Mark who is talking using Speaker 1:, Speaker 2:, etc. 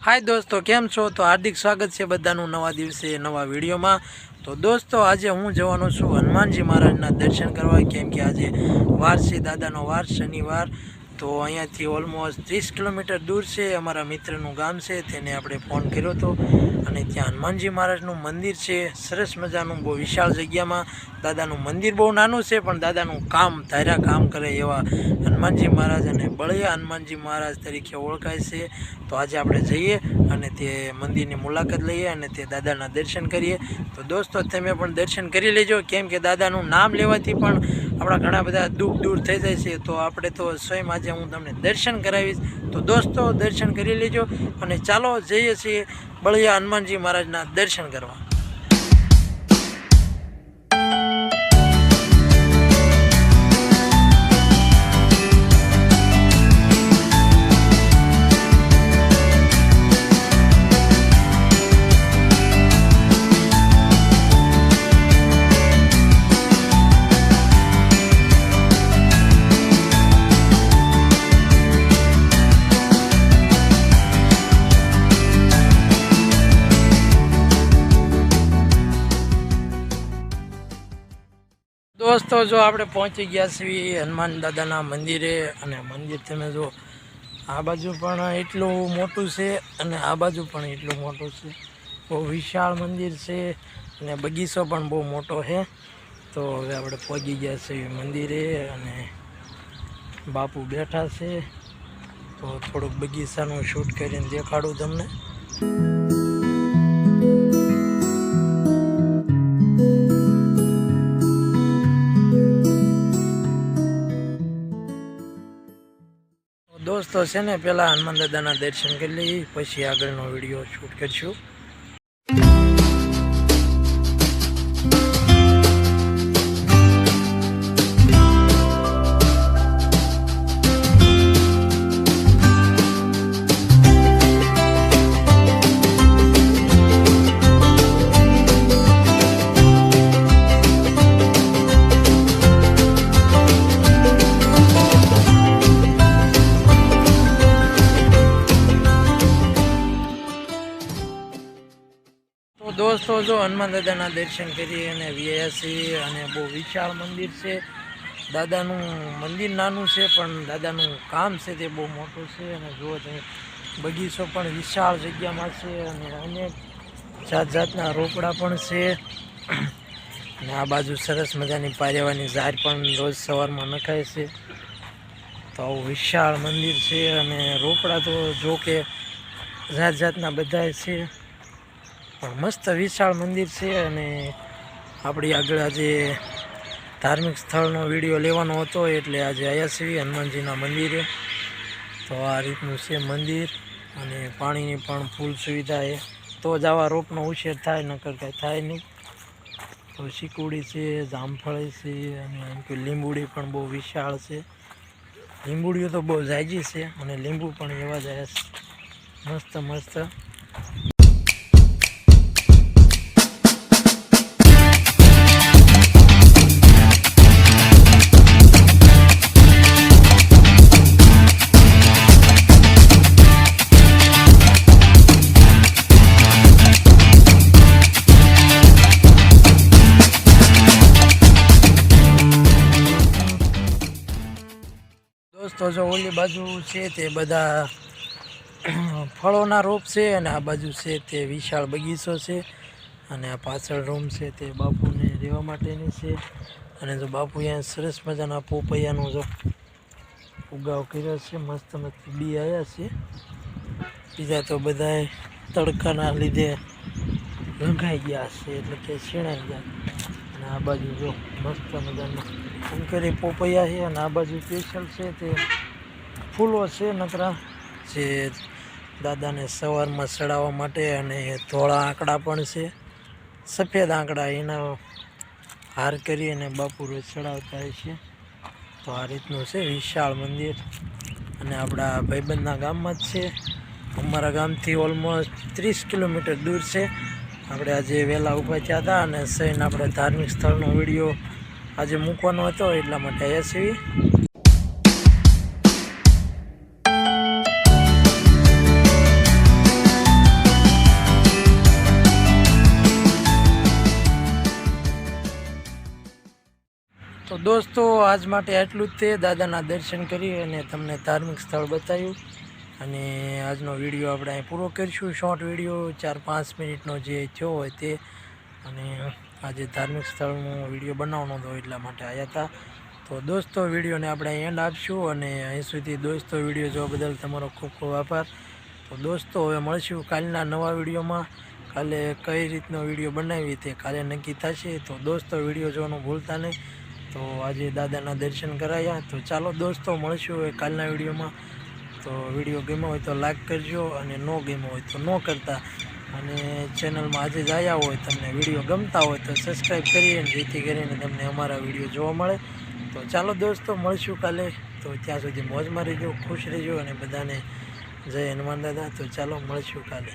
Speaker 1: हाय दोस्तों केम छो। तो हार्दिक स्वागत है बधानु नवा दिवसे नवा विडियो में। तो दोस्तों आज हूँ जवानो छूँ हनुमानजी महाराजना दर्शन करवा, केम कि आज वार से दादानो वार शनिवार। तो अँ थी ऑलमोस्ट 30 किलोमीटर दूर से अमरा मित्रनु गाम से तेने आपणे फोन कर्यो तो अने त्या हनुमानजी महाराजनु मंदिर है। सरस मजानु बहु विशाल जग्या में दादानु मंदिर बहु नानु है, पण दादानु काम धार्या काम करे एवा हनुमानजी महाराज अने बळिया हनुमानजी महाराज तरीके ओळखाय छे। तो आज आपणे जईए अने ते मंदिरनी मुलाकात लईए अने ते दादाना दर्शन करीए। तो दोस्तों तमे पण दर्शन करी लेजो, केम के दादानु नाम लेवाथी पण आपणा घणा बधा दुख दूर थई जाय छे। तो आपणे तो स्वयं आज हूँ तमने दर्शन करावीश। तो दोस्तों दर्शन करी लेजो अने चालो जईए छीए बळिया हनुमानजी महाराजना दर्शन करवा। दोस्तों जो आपणे पहुंची गया छीए हनुमान दादाना मंदिरे अने मंदिर तमे जो आ बाजू पण एटलुं मोटुं छे अने आ बाजू पण एटलुं मोटुं छे। बहु विशाल मंदिर छे अने बगीचो पण बहु मोटो है। तो हवे आपणे पहोंची गया छीए मंदिरे अने बापू बैठा छे। तो थोड़ुंक बगीचानुं शूट करीने देखाडुं तमने। दोस्तों से ने पहला हनुमान दादाना दर्शन कर ली, पछी आगळनो विडियो शूट करशुं। दोस्तों जो हनुमान दादाना दर्शन करिए अने व्याया छे अने बहु विशाल मंदिर से। दादानु मंदिर नानु छे पण दादानु काम छे ते बहु मोटुं छे। अने जो बगीचो पण विशाल जग्यामां छे अने अनेक जात जातना रोपड़ा पण छे। अने आ बाजू सरस मजानी पारेवानी झाड़ पण रोज सवारमां नखाय छे। तो आवुं विशाल मंदिर छे अने रोपड़ा तो जो के जात जातना बधाय छे, पण मस्त विशाल मंदिर से। अने आपणी आगळ आज धार्मिक स्थळनो विडियो लेवानो हतो एटले आज आया छीए हनुमानजीना मंदिरे। तो आ रीतनुं छे मंदिर अने पाणीनी पण फूल सुविधा है। तो ज आवा रोपनो उछेर थाय, नकर कांई थाय नहीं। तो शीकुड़ी छे, जामफळी छे अने લીંબુડી पण बहु विशाल छे। લીંબુડીઓ तो बहु जायजी छे अने લીંબુ पण एवा ज मस्त मस्त। दोस्तों जो ओली बाजू से ते बधा फळोना रोप से अने आ बाजू से ते विशाल बगीचो से अने आ पाछळ रूम से ते बापूने रहेवा माटेनी छे। अने जो बापू अहींया सरस मजाना पोपैयानो जो उगाव कर्यो छे, मस्त मस्त बी आया छे। बीजा तो बधाय तड़काना लीधे लंघाई गया छे એટલે કે છીણાઈ ગયા। અને આ બાજુ જો મસ્ત મજાનો અંકરી પોપૈયા છે અને આ બાજુ સ્પેશિયલ છે તે ફૂલો છે નકરા જે દાદાને સવારમાં ચડાવવા માટે। અને ધોળા આંકડા પણ છે, સફેદ આંકડા, એના હાર કરી અને બાપુ રોજ ચડાવતા હોય છે। તો આ રીતનું છે વિશાળ મંદિર અને આપણા ભાઈબંધના ગામમાં જ છે। અમારા ગામથી ઓલમોસ્ટ 30 કિલોમીટર દૂર છે। આપણે આજે વહેલા ઊભા થયા હતા અને સહીને આપણે ધાર્મિક સ્થળનો વિડીયો આજે મૂકવાનો હતો એટલા માટે આવ્યા છીએ। દોસ્તો આજ માટે આટલું જ તે. દાદાના દર્શન કરી અને તમને ધાર્મિક સ્થળ બતાવ્યું અને આજનો વિડીયો આપણે અહીં પૂરો કરીશું. શોર્ટ વિડીયો 4-5 મિનિટનો જે થયો હોય તે. અને આજે ધાર્મિક સ્થળનો વિડીયો બનાવવાનો હતો એટલા માટે આવ્યા હતા. તો દોસ્તો વિડીયોને આપણે એન્ડ આપશું અને અહીં સુધી દોસ્તો વિડીયો જોવા બદલ તમારો ખૂબ ખૂબ આભાર. તો દોસ્તો હવે મળશું કાલના નવા વિડીયોમાં. કાલે કઈ રીતનો વિડીયો બનાવી તે કાલે નક્કી થશે. તો દોસ્તો વિડીયો જોવાનું ભૂલતા નહીં. તો આજે દાદાના દર્શન કરાયા. તો ચાલો દોસ્તો મળશું હવે કાલના વિડીયોમાં. તો વિડીયો ગમ્યો હોય તો લાઈક કરજો અને ન ગમ્યો હોય તો ન કરતા. અને ચેનલમાં આજે જ આવ્યા હોય તમને વિડીયો ગમતા હોય તો સબસ્ક્રાઈબ કરીએ જેથી કરીને તમને અમારા વિડીયો જોવા મળે. તો ચાલો દોસ્તો મળશું કાલે. તો ત્યાં સુધી મોજમાં રહેજો, ખુશ રહેજો અને બધાને જય હનુમાન દાદા. તો ચાલો મળશું કાલે.